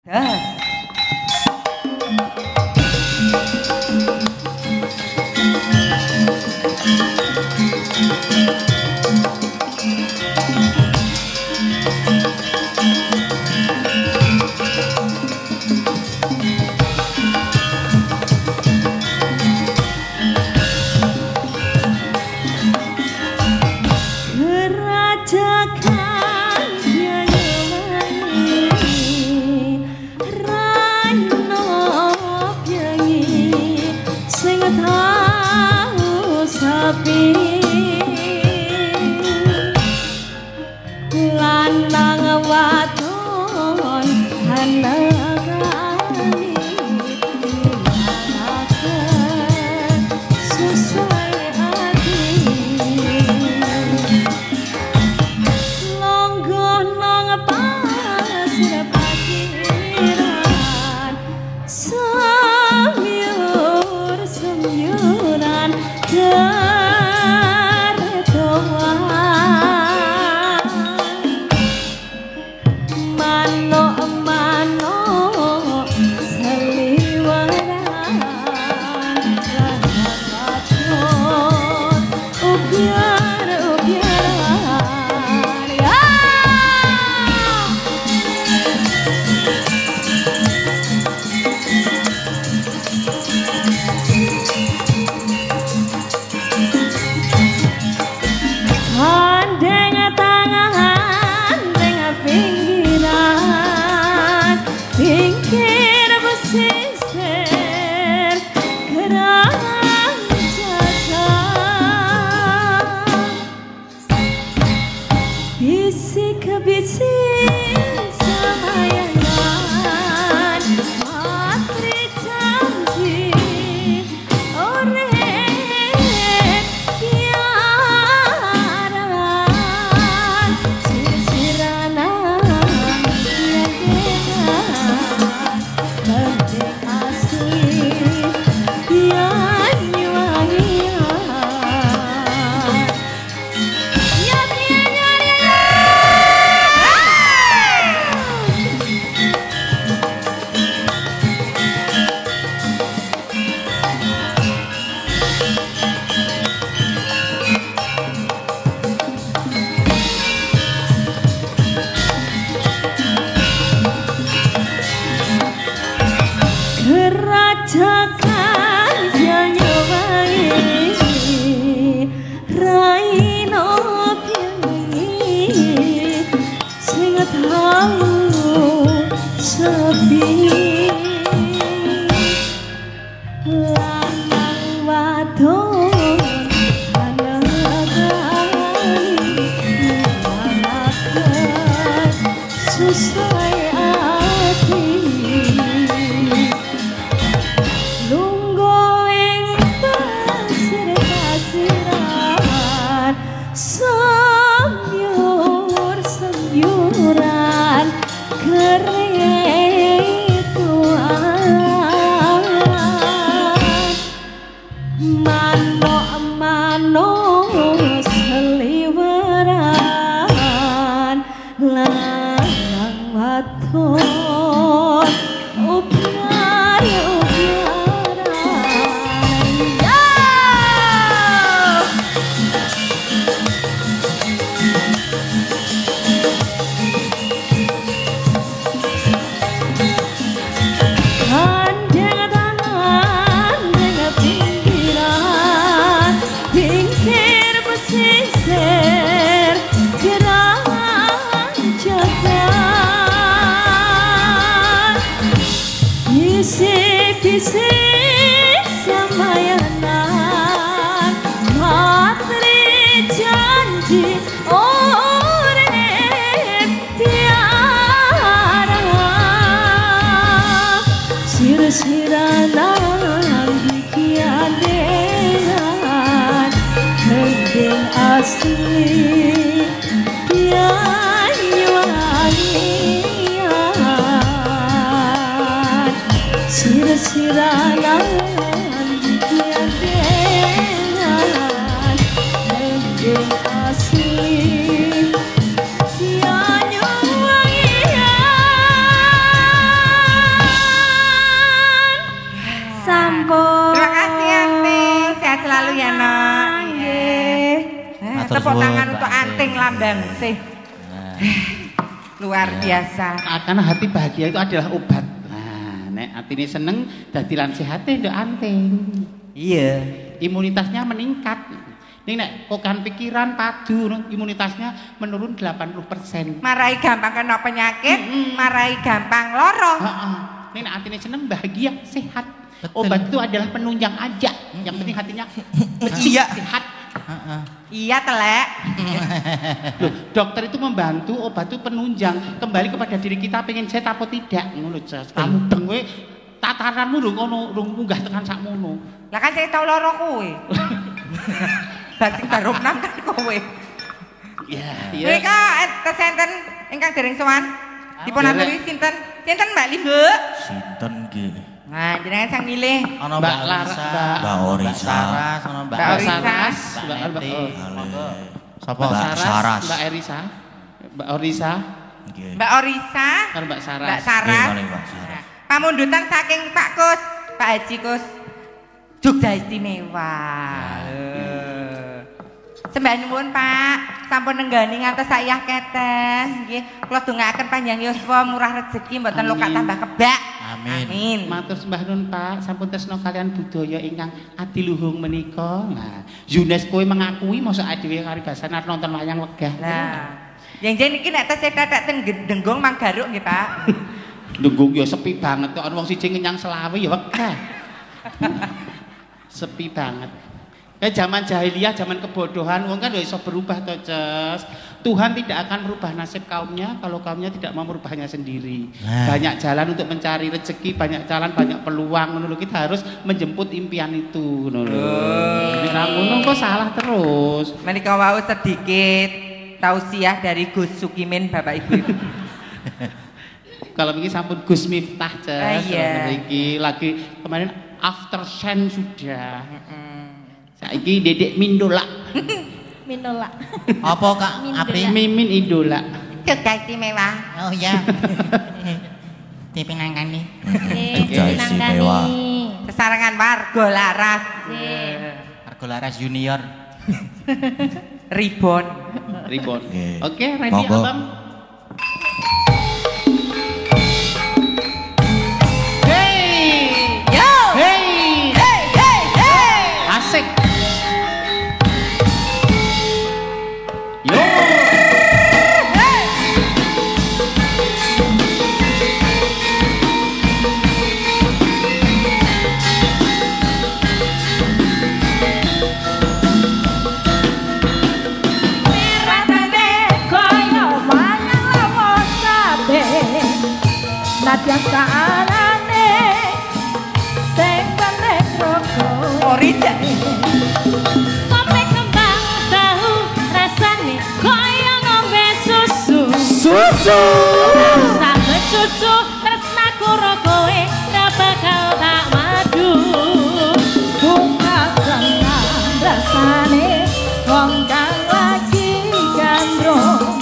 Das. tepuk tangan untuk Anting Lambang sih. Luar biasa. Karena hati bahagia itu adalah obat. Nah, nek atine seneng dadi lan sehate nduk Anting. Iya, imunitasnya meningkat. Ning nek kokan pikiran padu imunitasnya menurun 80%. Marai gampang kena penyakit, marai gampang loro. Heeh. Ning nek atine seneng bahagia, sehat. Obat itu adalah penunjang aja. Yang penting hatinya iya sehat. Iya telek. Loh, dokter itu membantu, obat itu penunjang kembali kepada diri kita pengen sehat apa tidak. Ngono Jas. Kamu deng kowe tataranmu lho ngono rung munggah tekan sakmono. Lah kan saya tau loro kowe. Berarti taruh nang kan kowe. Iya, iya. Mereka kesenten ingkang dereng sowan. Dipun aturi sinten? Sinten Mbak Limbu? sinten nggih Nah, jenengan sang milih. ana Mbak Larsa Mbak Orisa, Saras ana Mbak Mbak Orisa. Saras, Mbak Eti Sapa? Mbak Saras. Mbak Erisa, Mbak Orisa, nggih. Mbak Orisa, karo Mbak Saras. Mbak Saras. Nggih, Mbak Saras. Pamundutan saking Pak Kus, Pak Haji Kus. Jogja Istimewa. Sembah nyuwun Pak, sampun nenggani ngantos sayah keteh. Nggih, kula dongaaken panjang yuswa, murah rezeki, mboten luka tambah kebak. Amin. Amin. Matur sembah nuwun Pak, sampun tresna kalian budaya ingkang adiluhung menika. Nah, UNESCO mengakui mosok dhewe karibasan arep nonton wayang wegah. Nah, yang jen iki nek tes tetek ten Denggong Manggaruk nggih Pak. Nunggu ya sepi banget kok ana wong siji ngenyang selawe ya wegah. Sepi banget. Zaman jahiliyah, zaman kebodohan, wong kan ya iso berubah toh, Ces. Tuhan tidak akan merubah nasib kaumnya kalau kaumnya tidak mau merubahnya sendiri. Banyak jalan untuk mencari rezeki, banyak jalan, banyak peluang. Ngono kita harus menjemput impian itu, ngono lho. Nek ngono kok salah terus. Menika wau sedikit tausiah dari Gus Sukimin Bapak Ibu. Kalau begini sampun Gus Miftah, Ces. Iya. Iki lagi kemarin after Shen sudah. Saiki Dedek Mindola. Minola. Apa Kak Api? Mimin idola. Jogja Istimewa. Oh iya. Dipinangkani. Jogja Istimewa. Sesarengan warga laras. Argo Laras Junior. Ribon. Ribon. Oke. Oke, ready Monggo. Abang? Hey! Yo! Hey! Hey hey hey! Asik. Yo! Rasane koyo mangan lawan sabe. Nadyan saarane sing kene roko. Orida. Kopi kembang tahu rasane koyo ngombe susu. Susu! Sampe cucu tresnaku ro kowe ra bakal tak madu. Bunga tenang rasane wong kang lagi gandrung.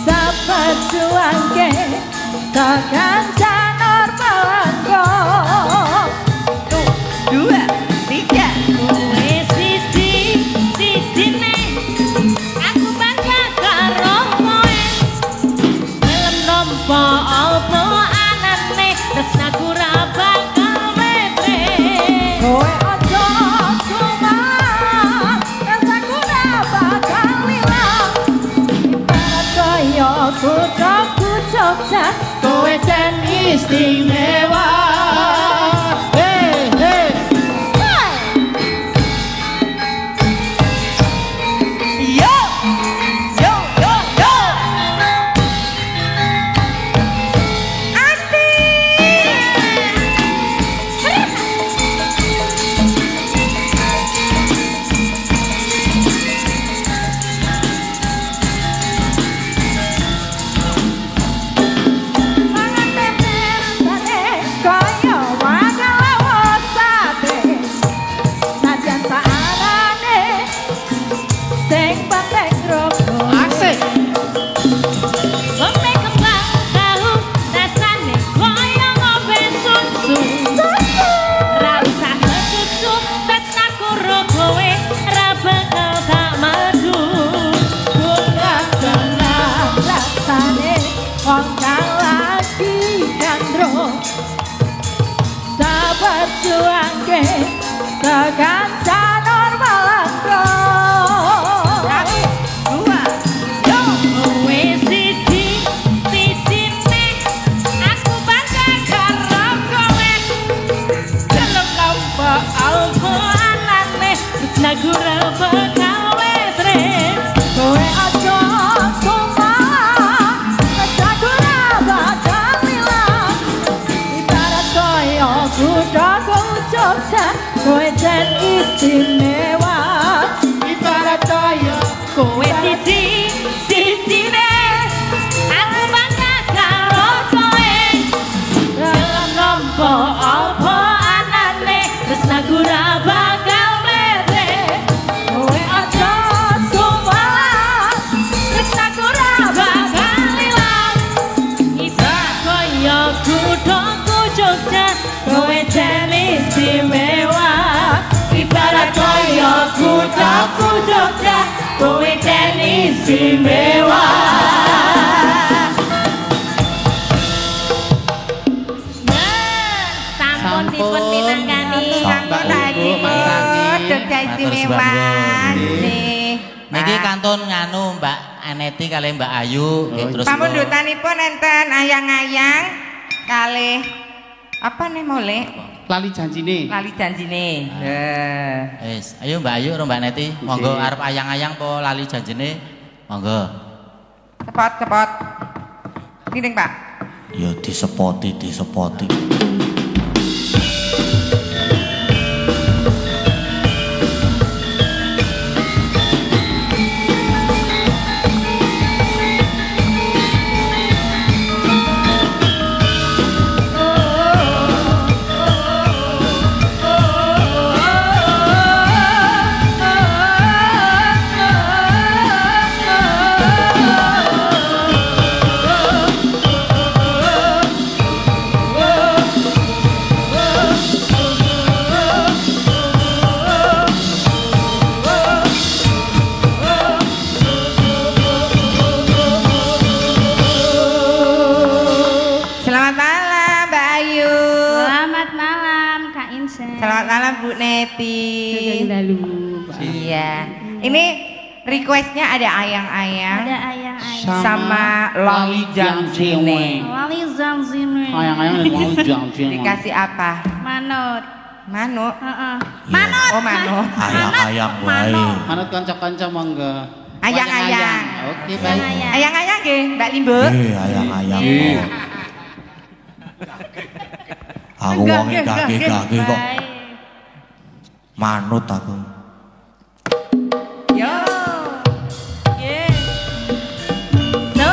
Dapat juangke tekan janur pelanggo. Dua, tiga. Kowe siji nih aku bangga karo kowe. Film nompo apa anane tresnaku ra bakal mete. Kowe aja kuman tresnaku ra bakal ilang. Ibarat kaya putraku Jogja kowe jan istimewa. Hey, hey! Yo! Yo yo yo! Mangan temen kanca normal aku. Dua, yo, wes siji neh, aku bangga karo kowe. Dalam nampa alquranane, lagu raba gawe trip. Kowe aja sumpah, lagu raba kamilang. Ibarat koyo kuda Jogja, kowe jan istimewa. Ibarat koyo kowe siji-sijine, aku bangga karo kowe. Dalam nampa apa anane, tresnaku ra bakal mlete. Kowe aja sumpah, tresnaku ra bakal ilang. Ibarat koyo kudaku Jogja, kowe jan istimewa. Ibarat koyo kudaku Jogja, kowe jan istimewa. Sampun dipun pinanggani Mbak Ibu, Mas Rani. Jogja istimewa. Nggih. Niki kantun nganu Mbak Aneti kali Mbak Ayu nggih, terus Pamun dutanipun enten ayang-ayang kalih apa nih mole? Lali janjine. Lali janjine. wis ayo Mbak Ayu karo Mbak Neti monggo arep ayang-ayang po lali janjine monggo. Cepot. Gini Pak. Ya disepoti. Selamat malam Bu Neti. Dalu. Iya. Ini requestnya ada ayang-ayang Ada ayang-ayang. sama Lali Janjine. Lali Janjine. Ayang-ayang dan Lali Janjine. Dikasih apa? Manut. Manuk. Heeh. Manut. Oh manuk. Ayang-ayang wae. Manut kanca-kanca monggo. Ayang-ayang. Oke, baik. Ayang-ayang nggih, Mbak Limbu. Ayang-ayang. Aku wonge gage-gage kok. Manut aku. Yo. Yeah. No.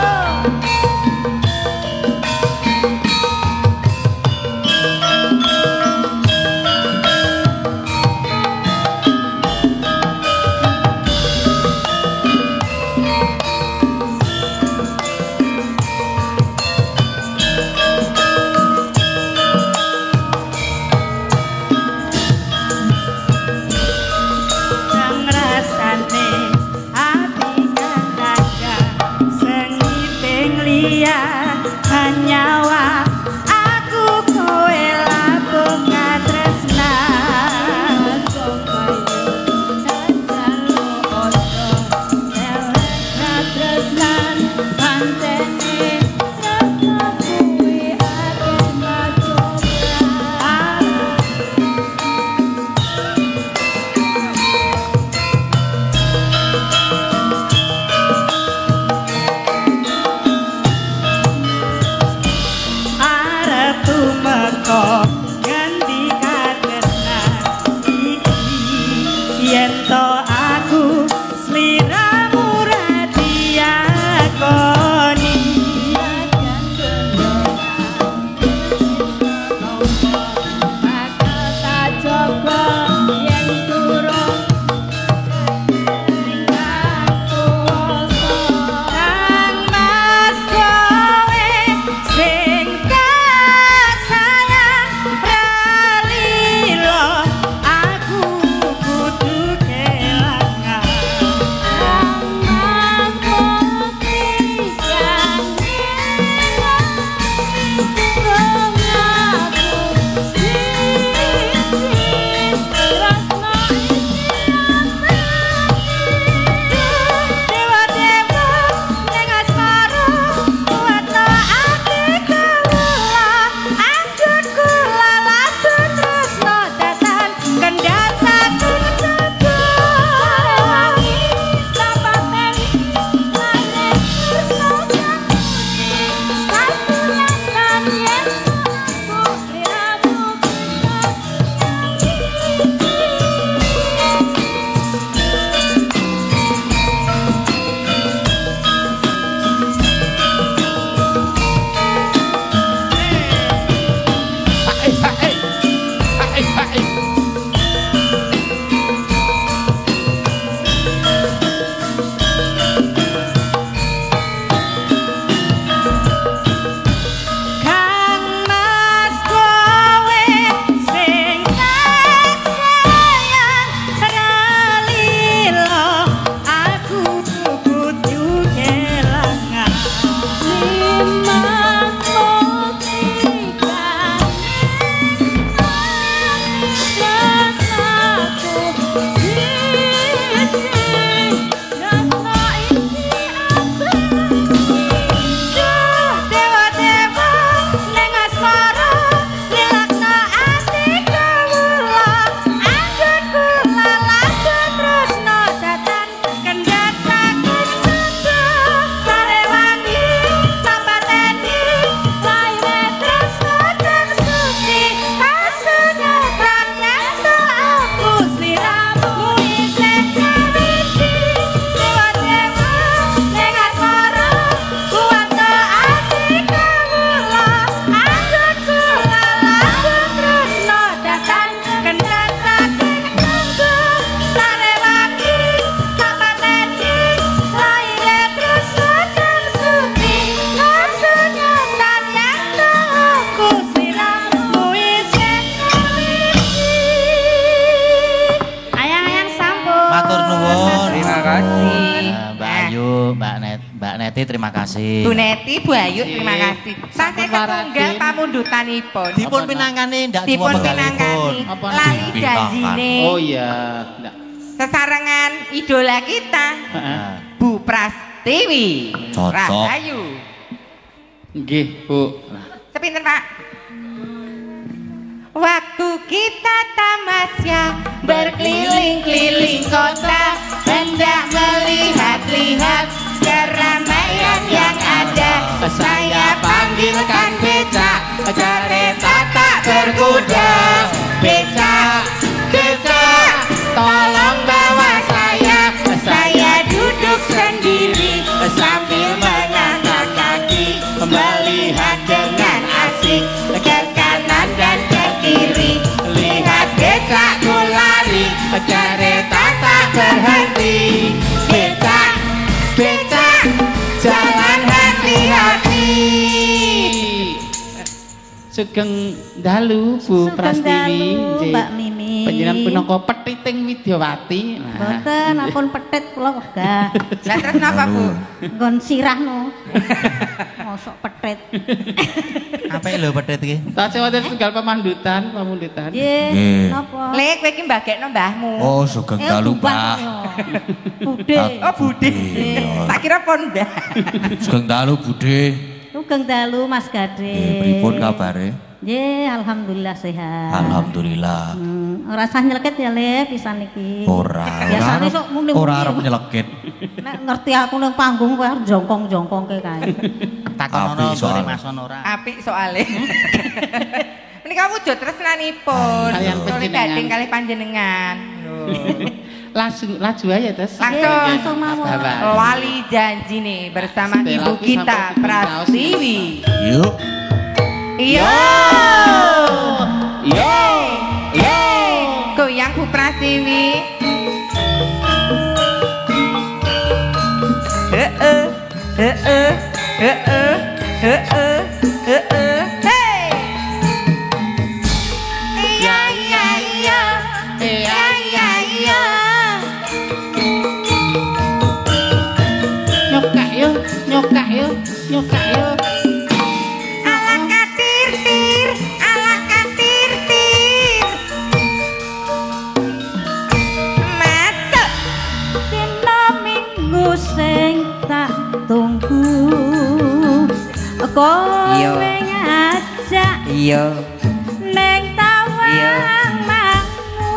Nyawa aku kowe labung katresna jalo ojo katresnan pantene rasa kuwi akeh macoba. Tumeka ganti katresnan iki yen to aku sliramu ra diakoni bakal tak coba yen durung Kang Mas kowe sing sayang Neti terima kasih. Bu Neti, Bu Ayu terima kasih. Tasih ketunggal pamundutanipun. Dipun pinangkani ndak Dipun cuma pinangkani lali janjine. Oh iya. Nggak. Sesarengan idola kita Heeh. Bu Prastiwi Cocok. Rahayu. Nggih, Bu. Sepinten Pak? Waktu kita tamasya berkeliling-keliling kota, hendak melihat-lihat keramaian yang ada. Saya panggilkan becak, kereta tak berkuda. Becak, becak, tolong bawa saya duduk sendiri sambil mengangkat kaki, melihat dengan asik ke kanan dan ke kiri. Lihat becakku lari, kereta tak berhenti. Becak, becak, jalan hati-hati. Sugeng dalu Bu Sugeng Prastiwi, dalu, Mbak Mimi. Panjenengan punaka Petiting Widyawati. Boten ampun petet kula wegah. Lah terus napa Bu? Nggon sirah no. Mosok petet. Apik lho pedet iki. Tasih wonten setunggal pamundutan. Nggih, napa? Le kowe iki mbagekno mbahmu. Oh, sugeng dalu, Mbak. Bude. Oh Budi. Tak kira pondah. Sugeng dalu, Bude. Sugeng dalu Mas Gade. Pripun kabare? Nggih, alhamdulillah sehat. Alhamdulillah. Ora sah nyeleket ya Le pisan iki. Ora. Biasane sok muni. Ora arep nyelekit. Nek ngerti aku ning panggung kowe arep jongkong-jongkongke kae. Takonono Apik mbok soalnya. mason ora. Apik soalé. Menika wujud tresnanipun. Kalian Sore panjenengan. badhe kalih panjenengan. Laju aja Tes. Langsung mawon. Lali janjine bersama Stella ibu ku kita sampai bikin Prastiwi. Yuk. Yo. Yo. Yo. Goyang Bu Prastiwi. Heeh. Heeh. Heeh. Heeh. Heeh. Hey. Iya iya iya. Iya iya iya. Nyokak yo, nyokak yo, nyokak yo. Ala katir-tir, ala katir-tir. Masuk. Dina minggu sing tak tunggu. Kowe Iya. ngajak Iya. ning Iya. tawang mangu.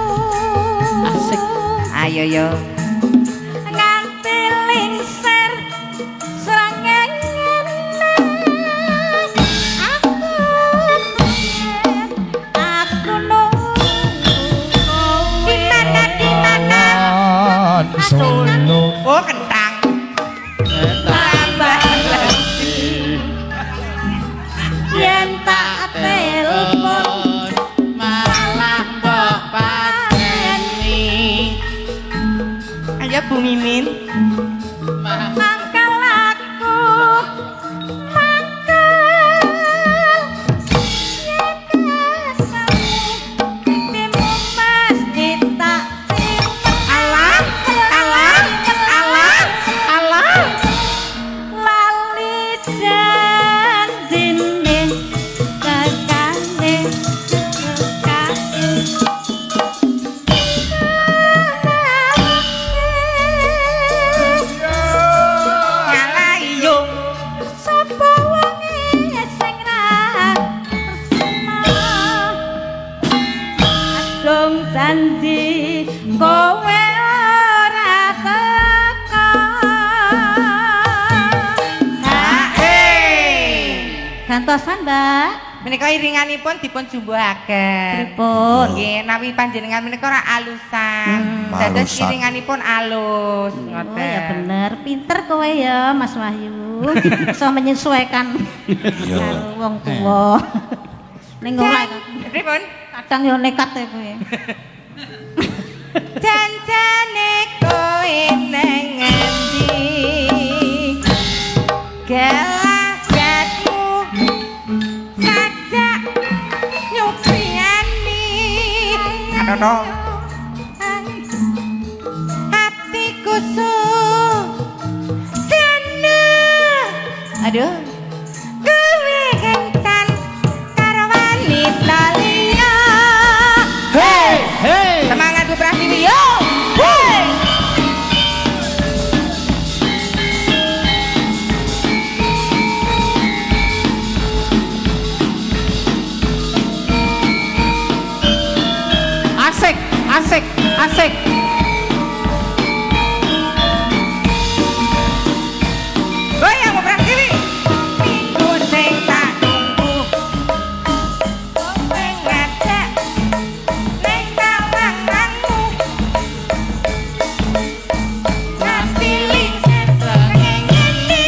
Asik. Ayo yo. Nganti lingser srengenge. Aku nunggu kowe. Di mana? Solo. Oh kentang. Tambah Yen tak telepon malah mbok pateni. ayo Bu Mimin. mangkal aku mangkal timu masjid tak Alah, alah, alah, alah. lali janjine kakane Alah iyo. sapa wonge sing ra tresna adong janji kowe ora teka gantosan Mbak Menika iringanipun dipun jumbuhaken. pripun Nggih, nawi panjenengan menika ora alusan. Dados Alusan. iringanipun alus. oh Ngoten. ya bener pinter kowe ya Mas Wahyu iso menyesuaikan Iya. karo wong tuwa ning ora Pripun? kadang yo nekat ya kowe Janjane kowe nang endi? Gelagatmu sajak nyupiani. Adono. Hatiku su seneng Aduh. Kowe kencan karo wanita liya. Hei, hei. Semangat Bu Pratiwi yo. Hei. Asik, asik, asik. Goyang Bu Pratiwi. Minggu sing tak tunggu. Kowe ngajak ning tawanganmu. Nganti lingsir ngene.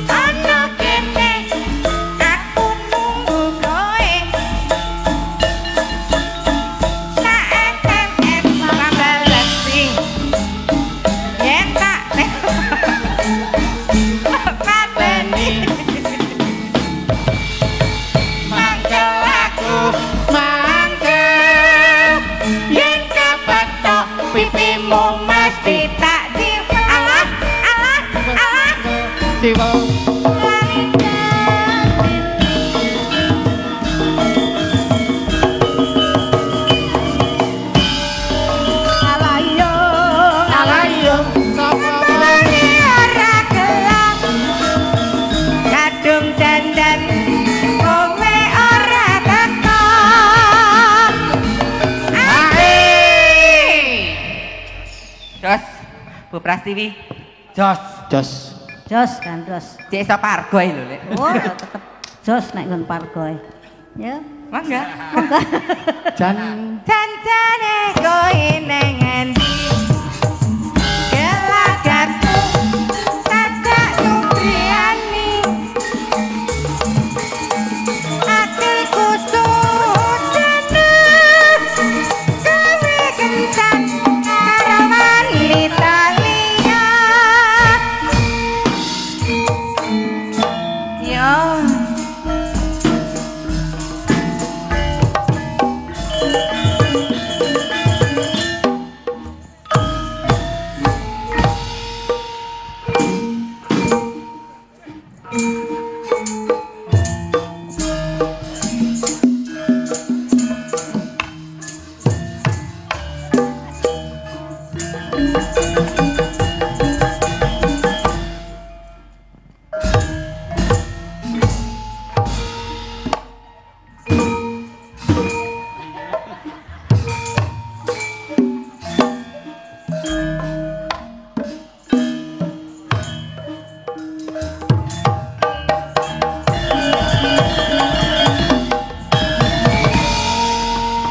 Ana kene aku nunggu kowe. Tak SMS pambalas sing yen tak mateni mangkel aku mangkel yen kepetok pipimu mesti tak cium alah alah alah Siwo. Alayung, Alayung sapa Bani ora gelap kadung dandan kowe ora teko ae Jos Bu Prastiwi Jos jos kan jos. cek iso pargo lho Lek Oh, tetep jos nek ngon pargoe. Ya. mangga Monggo. Jan janjane kowe nang endi gelagatmu sajak nubriani atiku sujana kowe kencan karo wanita liya yo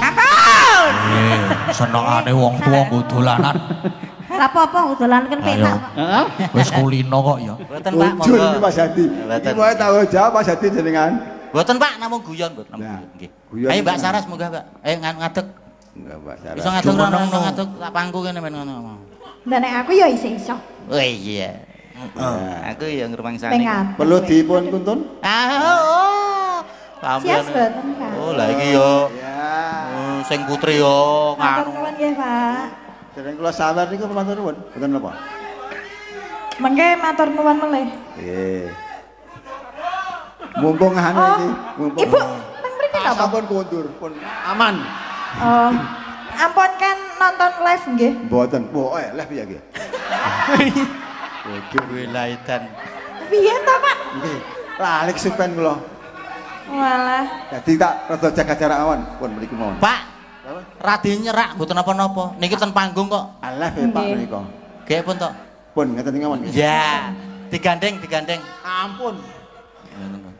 ampun Senengane wong tuwa nggo dolanan. Ora apa-apa udolan kan penak. kok. heeh. Wis kulino kok ya. Mboten Pak, Muncul monggo. iki Mas Hadi. Mboten. Iki wae tanggung jawab Mas Hadi jenengan. Mboten Pak, namung guyon mboten. Nah, Nggih. guyon Ayo Mbak itu. Saras munggah Mbak. Ngadeg. Enggak, Mbak Sarah. Iso ngadeg ora iso ngadeg tak pangku kene men ngono. Lah nek aku ya iso-iso. Oh iya. Aku ya ngrumangsane. Pengat. Perlu dipun tuntun? Oh. Sias Sampeyan. boten, Pak. Oh, lah iki yo. Ya. Sing putri yo Matur nganu. nuwun nggih, Pak. Dereng kula sabar niku matur nuwun. Mboten napa? Mengke matur nuwun melih. Nggih. Mumpung anu iki, mumpung. Ibu, teng mriki napa? Sampun kundur, pun aman. Oh. Ampun kan nonton live nggih. Mboten. Oh, live piye iki? Wilaidan. Piye to, Pak? Nggih. Lalik supen kula. Walah. Dadi tak rada jaga jarak awan, pun mriku mawon. Pak, radi nyerak mboten napa-napa. Niki ten panggung kok. Alah Pak Nggih. menika. Nggih pun tok. Pun ngeten iki mawon. Ya, digandeng. Ampun.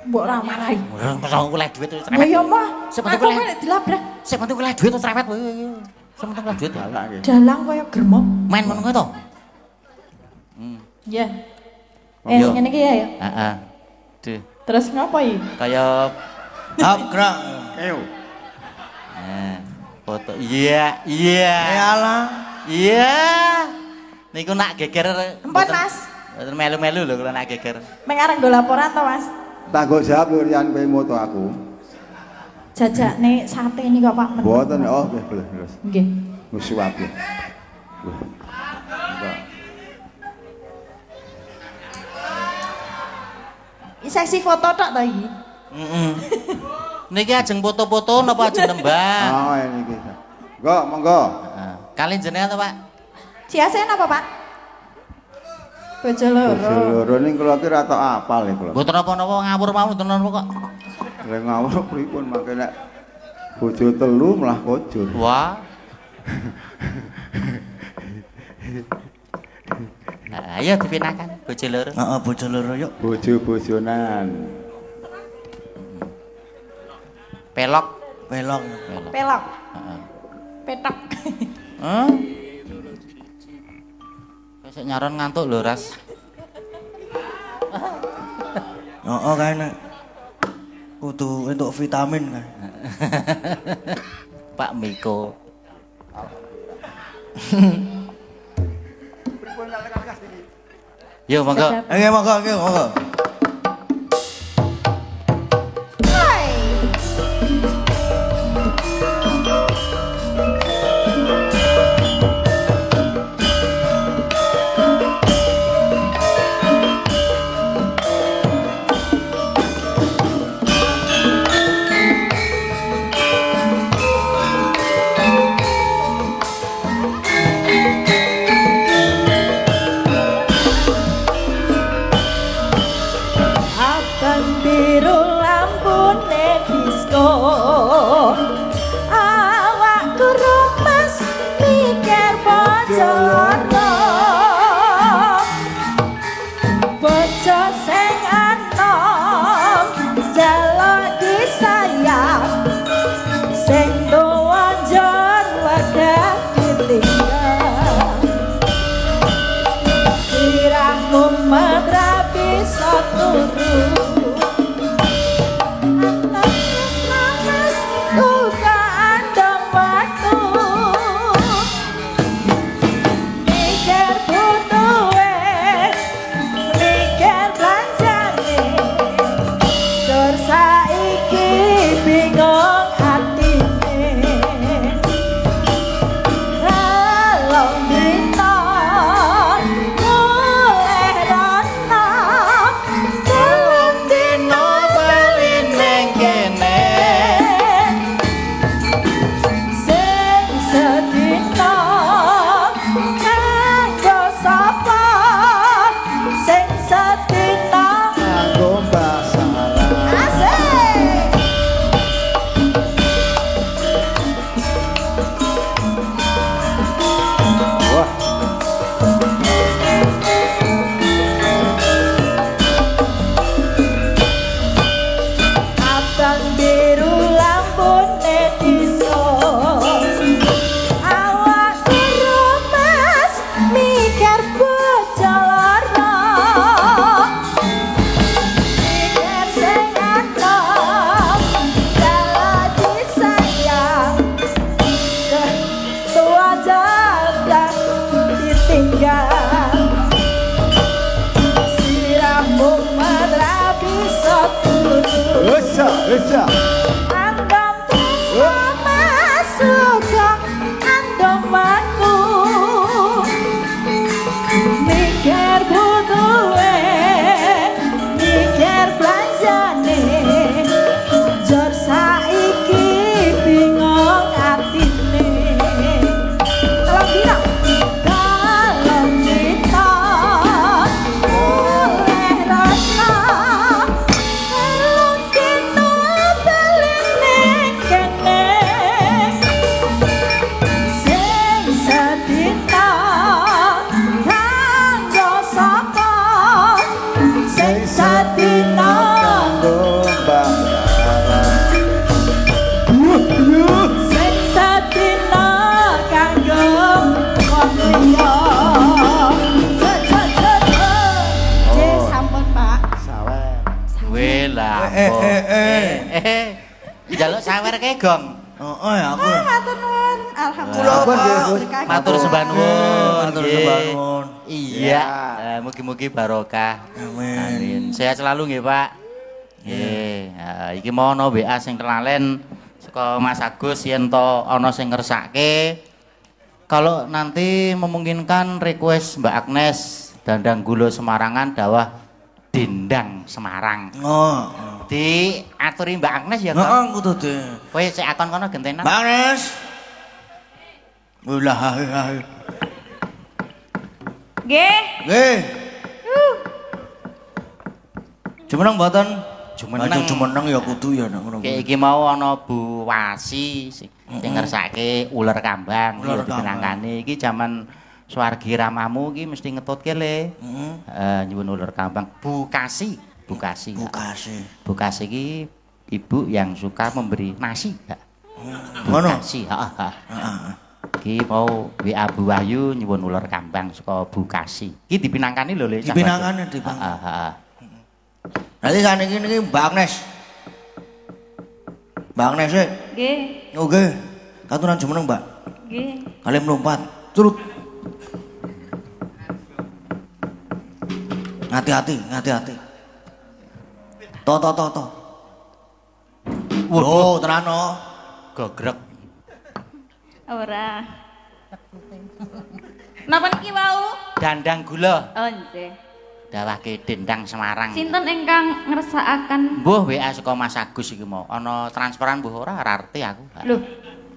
Mbok ora marahi. Pesong oleh duit terus Ya ya mah. Sing penting Aku oleh- kok dilabrak. Sing penting oleh duit terus cerewet. Sing penting oleh duit. Alah nggih. Dalang kaya gremeng. Main ngono kuwi to. Ya. Yo. Ngene iki ya ya. Heeh. Duh, Terus ngapa iki? kaya Hap gerak. Ayo. foto. Iya. Alah. Iya. Niku nak geger. Ampun, mboten- Mas. Mboten melu-melu lho kalau nak geger. Meng arep nggo laporan to, Mas? Tanggung jawab lho Rian kowe moto aku. Jajakne sate ini kok Pak Men. Mboten oh nggih boleh terus. Nggih. Wis suwap ya. Seksi foto tok to iki. Heeh. Niki ajeng foto-foto napa ajeng nembang? Oh, ini kita. Monggo, monggo. Kali jenengan to, Pak? Ciasen apa, Pak? Bojo Bojo loro. loro ning kula ki ra tok apal iki kula. Mboten napa-napa ngawur mawon mboten napa kok. Lek ngawur pripun mangke nek bojo telu malah kojur. Wah. Nah, ayo dipinakan bojo loro. Heeh, bojo loro yuk. Bojo-bojonan. Pelok. Pelok. Pelok. Pelok. Heeh. Petok. Hah? Sik nyaron ngantuk lho, Ras. Heeh kae kudu entuk vitamin kan. Pak Miko. Yo monggo. Nggih monggo, nggih monggo. Jaluk sawer ke gong. Heeh aku. Matur nuwun. Alhamdulillah. Matur sembah nuwun. Matur sembah nuwun. Iya. Mugi-mugi barokah. Amin. Sehat selalu nggih, Pak. Nggih. Iki mau ono WA sing kelalen saka Mas Agus yen to ana sing ngersake. Kalau nanti memungkinkan request Mbak Agnes Dandang Gulo Semarangan dawah Dendang Semarang. Oh. Diaturi Mbak Agnes ya, Kang. Heeh, kudu di. Kowe sik akon kono gentenan. Mbak Agnes. Ulah hae. Nggih. Nggih. Jumeneng mboten? Jumeneng. Jumeneng ya kudu ya nek ngono. Iki mau ana Bu Wasi sing ngersake uler kambang Uler ya dipinangkani. Iki jaman Swargi Ramamu iki mesti ngetutke le. Nyuwun uler kambang. Bu Kasi. Bu Kasi iki ibu yang suka memberi nasi, Mbak. Ngono. Nasi, heeh. Iki mau WA Bu Wahyu nyuwun uler kambang saka Bu Kasi. Iki dipinangkani lho le. Dipinangkani. Heeh. Nanti saniki niki Mbak Agnes. Mbak Agnes sik. Nggih. Nggih. Katuran jumeneng, Mbak. Nggih. Kalian melompat. Curut. Hati-hati. To. Waduh, terano. Gogrek. Ora. Napa niki wau? Dandang gula. Oh, nggih. Dawahke Dendang Semarang. Sinten ingkang ngersakaken? Mbuh WA saka Mas Agus iki mau. Ana transferan mbuh ora arti aku. Lho,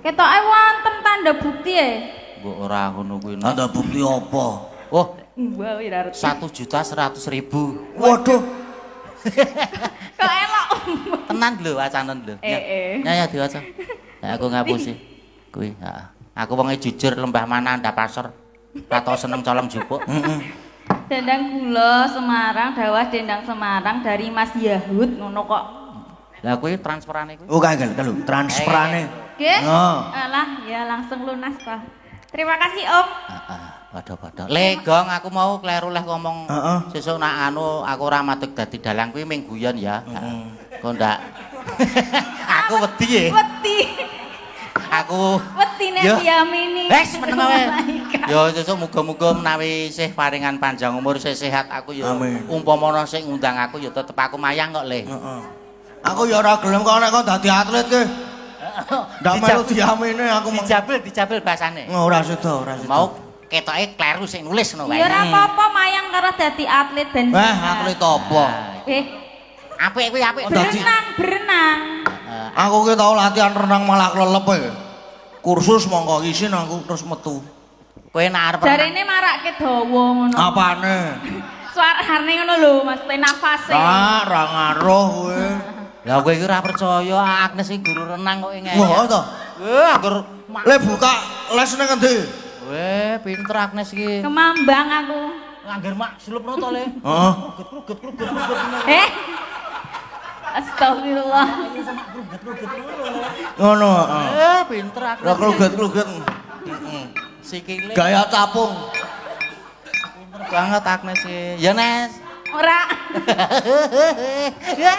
ketoke wonten tanda bukti e. Mbuh ora ngono kuwi. Tanda bukti apa? Oh, Mbah ora arti. 1.100.000. Waduh. Kok elok. Tenan lho wacanen lho. Ya diwaca. Ya aku ngapusi. Kuwi, heeh. Aku wonge jujur lembah mana ndak pasar. Ora tau seneng colong jupuk. Dendang gula Semarang, dawah dendang Semarang dari Mas Yahud ngono kok. Lah kuwi transferane kuwi. Oh, kagel transferane. Nggih? Oh. Alah, ya langsung lunas kok. Terima kasih, Om. Heeh, padha-padha. Le, Gong, aku mau kleru leh ngomong. Sesuk nak anu aku ora madeg dadi dalang kuwi ming guyon ya. Kok ndak. Aku wedi ya. Wedi. Aku Wedine diamini. Wes meneng wae. Ya sesuk muga-muga menawi isih paringan panjang umur isih sehat aku ya. Umpama ana sing ngundang aku ya tetep aku mayang kok, Le. Heeh. Aku ya ora gelem kok nek kok dadi atlet ki. Ndak melu diamini aku dijabel basane. Ora sida. Mau ketoke kleru sing nulis ngono wae. Ya ora apa-apa mayang karo dadi atlet ben. Atlet apa? Apik kuwi apik. Berenang. Aku ki tau latihan renang malah klelep e. Kursus monggo isin aku terus metu. Kowe nek arep Jarene marake dawa ngono. Apane? Suarane ngono lho, Mas, nafase. Ra ngaruh kowe. Lah kowe iki ora percaya Agnes iki guru renang kok ngene. Wah, to. Anggur le buka les nang endi? Weh, pinter Agnes iki. Kemambang aku. Anggur mak slupno to, Le. Heeh. Ruget. Astagfirullah. Ngono, pinter Agnes. Ora kluget-kluget. Sikile. Gaya capung. Pinter banget Agnes iki. Ya, Nes. Ora. Ya,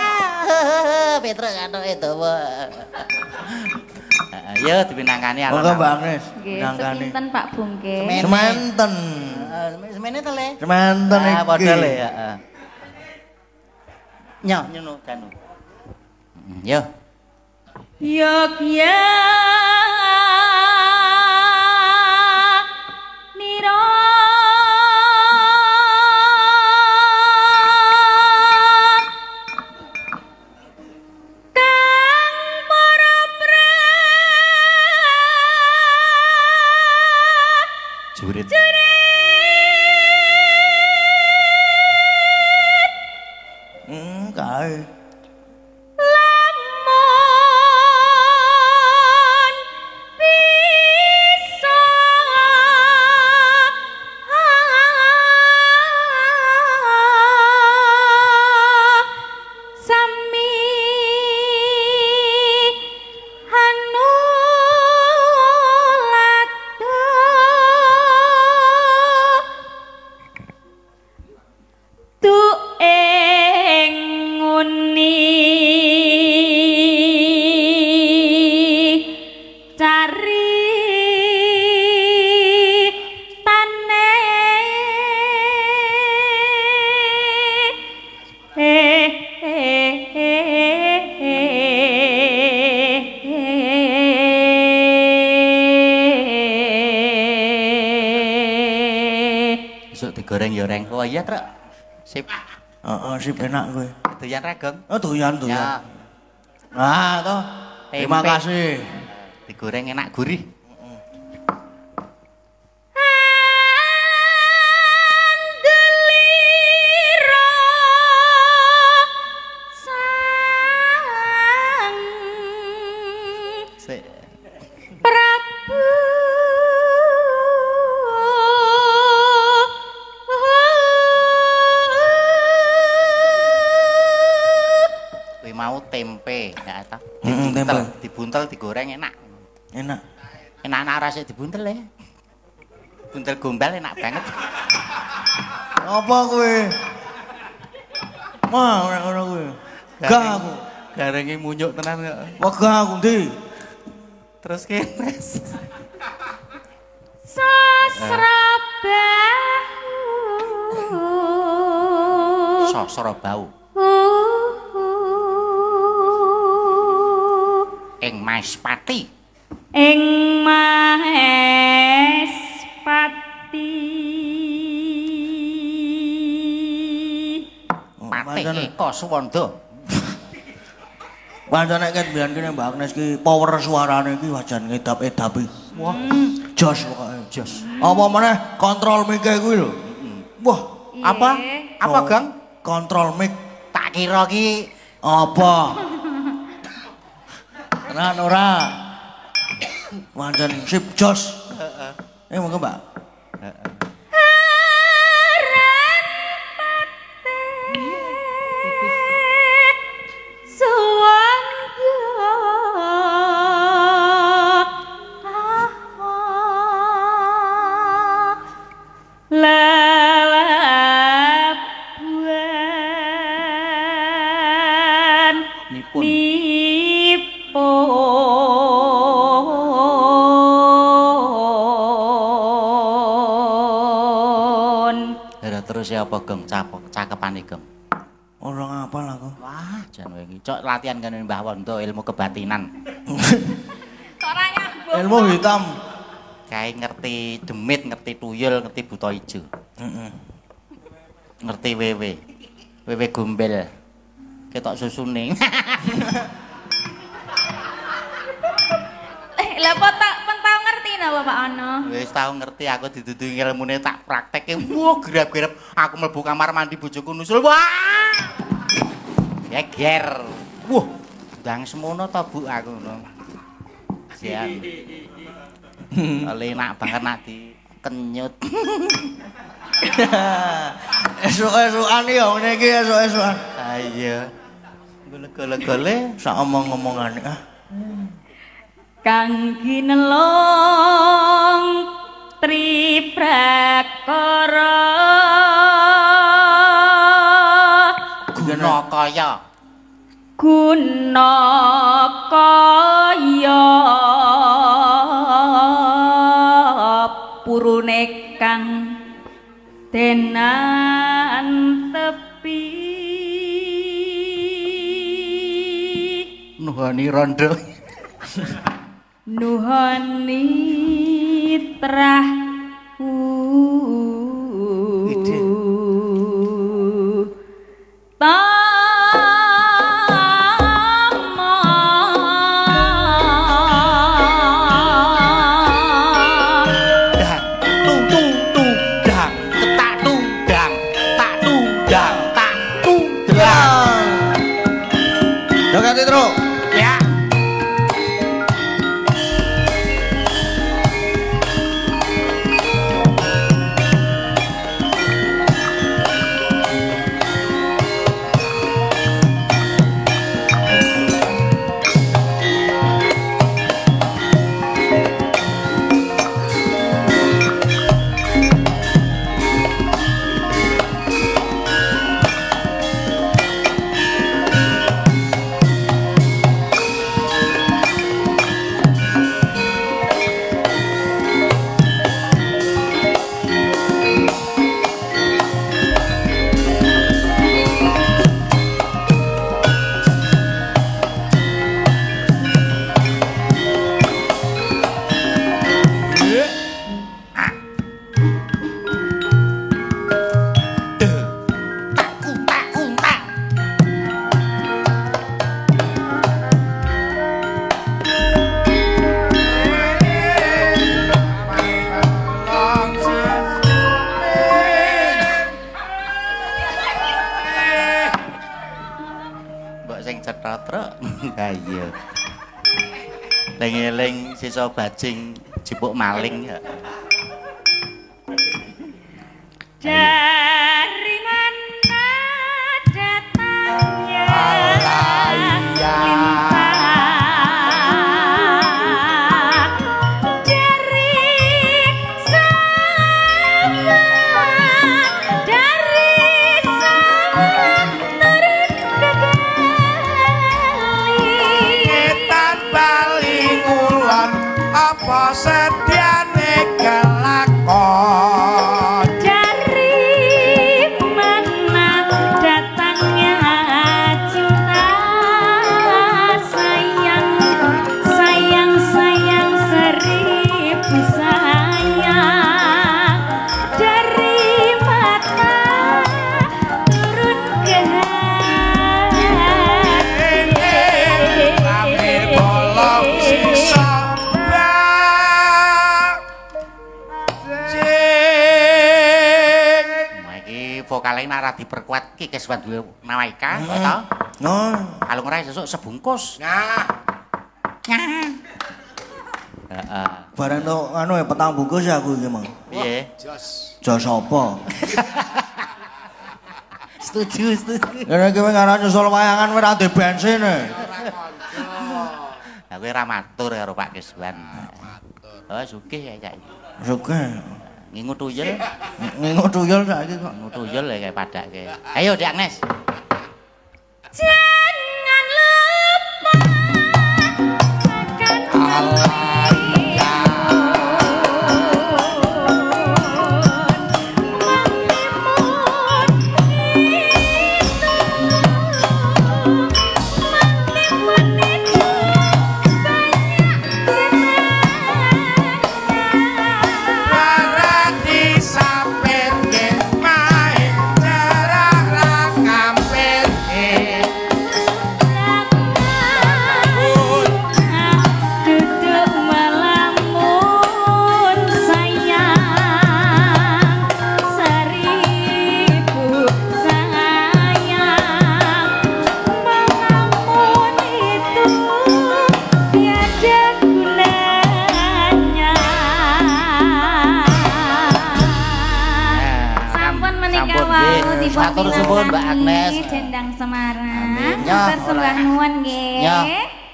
Petra karo itu. Ayo dipinangkani alon. Monggo Mbak Agnes. Nggih, sepinten Pak Bungke. Sementen. Semene to, Le. Sementen iki. Padha, Le, heeh. Nyono kanu. Yo. Yogya Niro Kang para Jurit. Kae. Lamun bisa sami anu lado tu ing nguni cari tane Besok digoreng-yoreng. Oh iya, Truk. Sip. Heeh, sip enak kowe. Doyan regong. Oh, doyan. Ya, Nah, toh. Terima Tempe. kasih. digoreng enak gurih. Sik. Prabu Kuwi mau tempe, ya ta. Tempe. Dibuntel digoreng enak. Enak. Enak-enak rasa dibuntel ya. Buntel gombal enak banget. Apa kowe? Wah, ora kowe. Gak aku. Garenge munyuk tenan kok. Wegah aku ndi? Terus kenes. Sosro bau. Ing Maespati. ing Maespati Patih Eka Suwanda. Pancen nek mbiyen kene Mbak Agnes ki power suarane ki wajan ngedap-edapi. Wah, jos pokoke. Jos. Apa meneh kontrol mic kuwi lho. Wah, Apa? Apa, Gang? Kontrol mic. Tak kira ki Apa? Tenan ora? Wajan sip jos. Heeh. Monggo Mbak. terus ya apa Geng cakepane Geng. Ora ngapal aku. Wah, jan kowe iki cok latihan kan Mbah Wondo ilmu kebatinan. Ora nyambung. Ilmu hitam. Kae ngerti demit, ngerti tuyul, ngerti buta ijo. Heeh. Ngerti wewe. Wewe gombel. Ketok susune. Lah apa tak tau ngerti napa Pak Ana? Wis tau ngerti aku didudungi ilmune tak praktekke. Wah, gerap-gerap aku mlebu kamar mandi bojoku nusul. Wah! Geger. Wah, ndang semono to Bu aku ngono. Sian. Enak banget nak dikenyut. Esuk-esukan ya ngene iki esuk-esukan. Ha iya. Gole-gole Sak omong-omongane ah. Kang ginelong triprakara guna kaya. Guna kaya purune kang tenan tepi Nuhani rondo. Nuhani trah Eling-eling sisa bajing jipuk maling ya. Dari mana datangnya lintah dari sana turun ke gali Etan bali ngulon apa sediane kelakon dari mana datangnya cinta sayang sayang sayang seribu sayang dari mata turun ke Kami bolong sisa Iki vokale nek diperkuat iki kesempatan duwe nawaika to. Oh, Kalau ora sesuk sebungkus. nah, Heeh. bareng to anu ya petang bungkus ya aku iki, Mang. Piye? Jos apa? Setuju, setuju. Kene iki wis arep nyusul wayangan wis ra ndek bensin e. Aku ora matur karo Pak Keswan. Oh, sugih ya cak. Suke. Ngingu tuyul. Ngingu tuyul saiki kok. Ngingu tuyul ya kayak padake. Ayo Dek Agnes. jangan lupa akan Rati sampeyan main cerah ra kampir. duduk melamun sayang seribu sayang melamun itu tiada gunanya sampun menikah Sampun, wau nggih. tiba Matur suwun Mbak Agnes. Dendang Semarang Amin. Ya, matur sembah nuwun nggih Ya.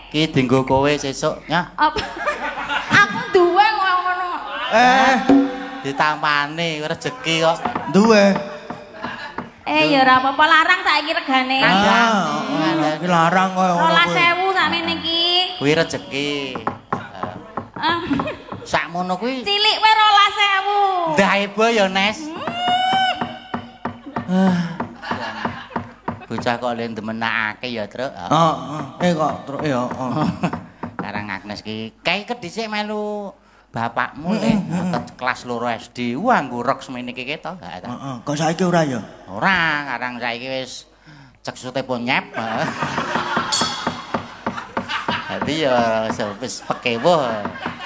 Ki dienggo kowe sesuk ya. Apa? Aku duwe ngono. Ditampani rezeki kok. Duwe. Ya ora apa-apa larang saiki regane. Iki larang koyo ngono kuwi. 12.000 sakmene iki. Kuwi rezeki. Ah, Sakmono kuwi cilik wae 12.000. ndah ebo ya Nes. Bocah kok le demenake ya, Truk. Heeh. Kok terus ya. Karang Agnes ki kae kedhisik melu bapakmu le kelas 2 SD. Wah, nggo rok semene iki keto. Heeh. Kok saiki ora ya? Ora, karang saiki wis ceksute ponyep. Dadi ya wis pekewo.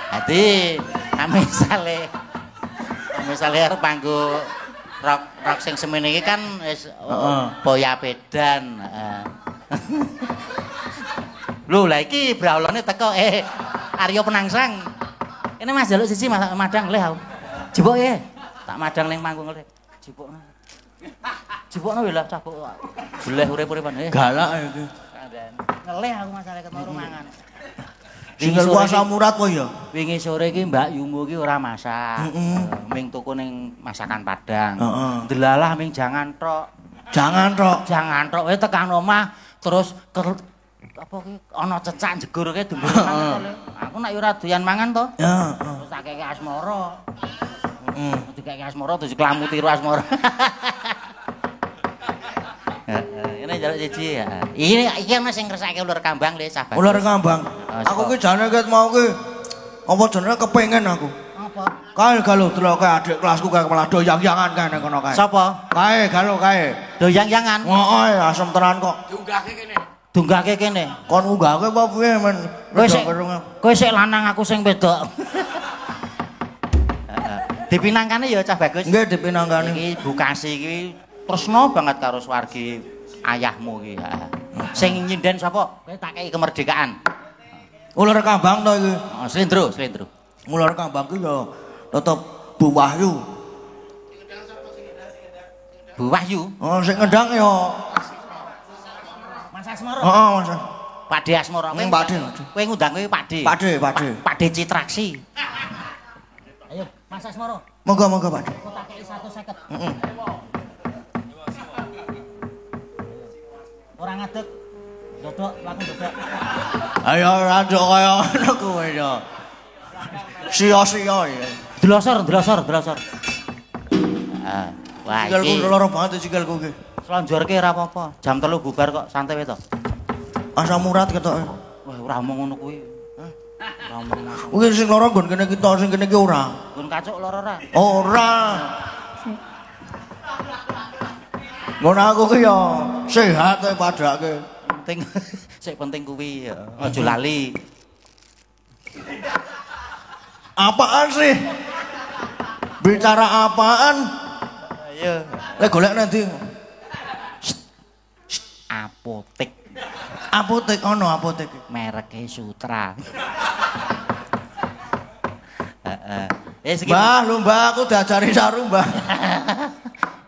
Dadi misale arep nganggo rok sing semene iki kan wis boya bedan. Lho, lah iki braulane teko Arya Penangsang. Ini Mas jaluk siji madang le aku. Jebuk ya. Tak madang ning manggung le. Jebukno. Jebukno lho cabuk. Boleh urip-uripan. Galak iki. Ngeleh aku masalah ketemu mangan. Single kuasa murad kok ya. Wingi sore iki Mbak Yungu iki ora masak. Ming tuku ning masakan Padang. Delalah ming jangan tok. Jangan tok. Jangan tok wae tekan omah terus apa ki ana cecak jegur ki dumbu mangan. Aku nek ora doyan mangan to. Ya, Terus tak keke asmara. Dikeke asmara terus kelamu tiru asmara. Ini jaluk siji ya. Iki ana sing ngresake ular kambang le sahabat. ular kambang. Aku ki jane ket mau ki apa jenenge kepengin aku. Apa? Kae galo deloke adik kelasku kae malah doyang-yangan kene kono kae. Sapa? Kae galo kae. Doyang-yangan. Heeh, asem tenan kok. Dunggake kene. Kon unggahke apa piye men? Kowe sik lanang aku sing wedok. Dipinangkane ya cah bagus. Nggih dipinangkani. Iki Bukasi iki tresno banget karo swargi ayahmu iki. Sing nyinden sapa? Kowe tak kei kemerdekaan. Ular kambang to iki. Oh, slendro. Ular kambang ku ya tetep Bu Wahyu. Bu Wahyu. Oh, sing ngendang ya Mas Asmoro. heeh, Mas. Pakde Asmoro. Pakde. Kowe ngundang kowe Pakde. Pakde Citraksi. Ayo, Mas Asmoro. Moga-moga, Pakde. Kok tak kei 150. Heeh. Ora ngadeg. Dodok, laku dodok. Ayo rada kaya ngono kowe ya. Sia-sia ya. Delosor. Wah, Sikilku iki loro banget sikilku iki. slonjorke ora apa-apa. Jam 3 bubar kok, santai wae to. Asam urat ketoke. Wah, ora omong ngono kuwi. Ora omong ngono. Kuwi sing loro nggon kene kita, sing kene iki ora. Gun kacuk loro ora. Ora. Ngono aku ki ya sehat ae padake. Penting sik penting kuwi ya. Aja lali. Apaan sih? Bicara apaan? Ayo. Lek golek nanti. Apotek Apotek ono apotek. mereke Sutra. Heeh. Iki Mbah, lho Mbah, aku diajari saru, Mbah.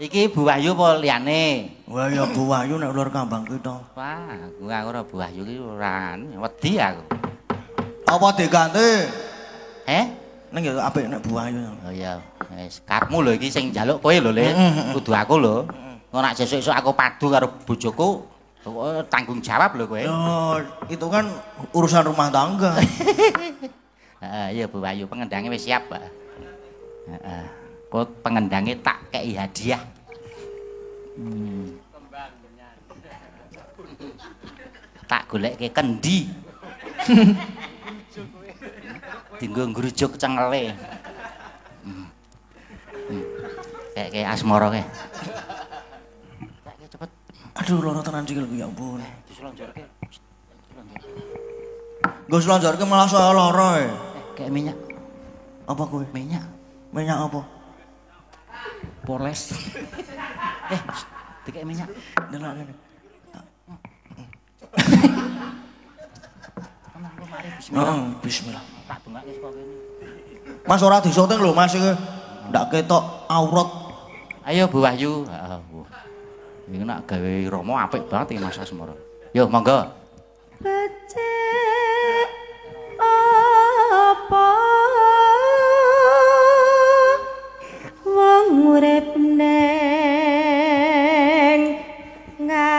iki Bu Wahyu apa liyane? Wah ya Bu Wahyu nek ular kambang ki to. Wah, aku ora Bu Wahyu ki ora wedi aku. Apa diganti? Heh? Ning ya apik nek Bu Wahyu. Oh iya, wis karepmu lho iki sing njaluk kowe lho, Le. Kudu aku lho. Engko nek sesuk-esuk aku padu karo bojoku, tanggung jawab lho kowe. Ya, itu kan urusan rumah tangga. Heeh, iya Bu Wahyu, pengendange wis siap, Pak. Heeh. Kok pengendange tak kei hadiah. Tak goleke kendi. Dinggo ngrujuk cengele. Kayak Asmoro kae. Kayak cepet. Aduh loro tenan sikilku ya ampun. Dislonjorke. Nggo slonjorke malah saya lara e. Kayak minyak. Apa kowe? Minyak. Minyak apa? Poles. Dikek minyak. Delok kene. Bismillah. Bismillah. Tak dongake saka kene. Mas ora disoting lho Mas iki. Ndak ketok aurat. Ayo Bu Wahyu. Heeh. Iki nak gawe Romo apik banget iki Mas Asmoro. Yo monggo. Becik apa wong urip neng ngalam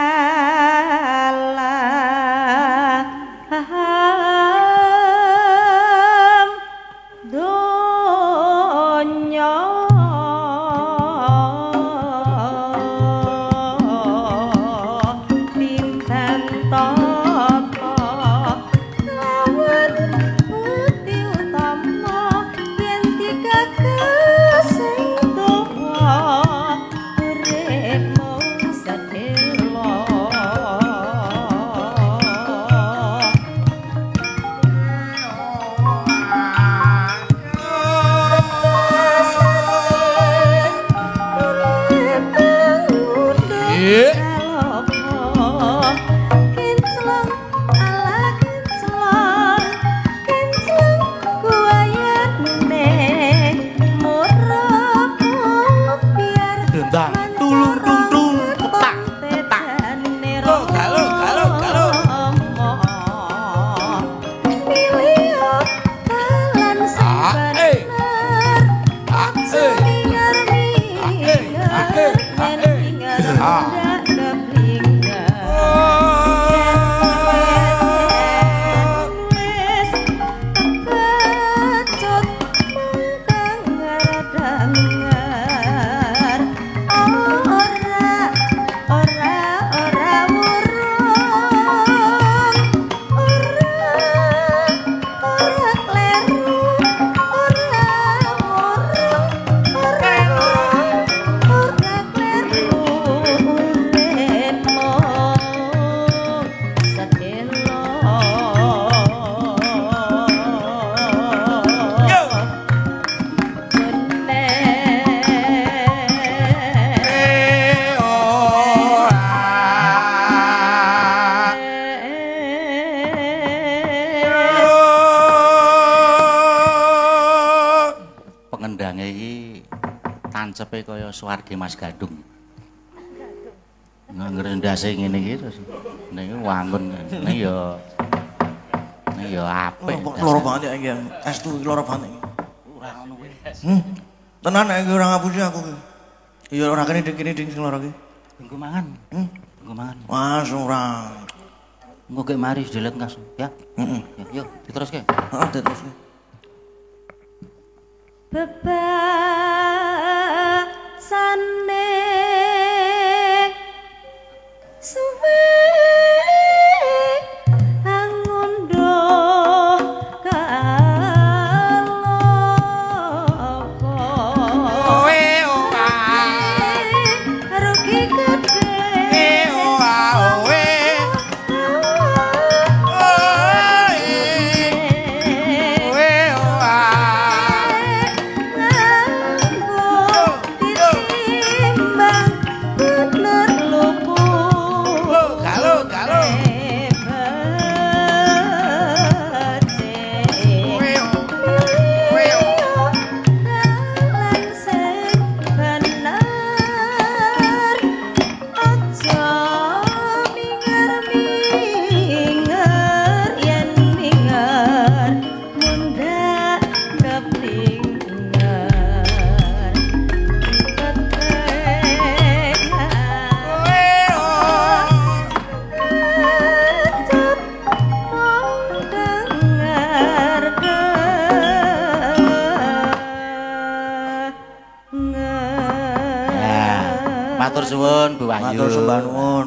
donya bintang toko lawan putih utama yen digagas sing tuwa uripmu sedelo Dendang tulung tung tung petak petak. Galo milio talan sing nancepe kaya swarge Mas Gadung. Ngangger ndase ngene iki terus niki wangun. Nek ya apik. Loro banget ya iki. Estu iki loro banget iki. Ora ngono kuwi. Tenan iki ora ngapusi aku iki. Iya ora kene ding sing loro iki. Engko mangan. Engko mangan. Mas ora. Engko gek mari dilet ngas ya. Heeh. Yuk diteruske. Heeh, diteruske. Bebasane suwe angondo kalopo Oe oa rugi gede oa oe oe oa ditimbang bener luput galo galo Matur suwun Bu Wahyu. Matur sembah nuwun.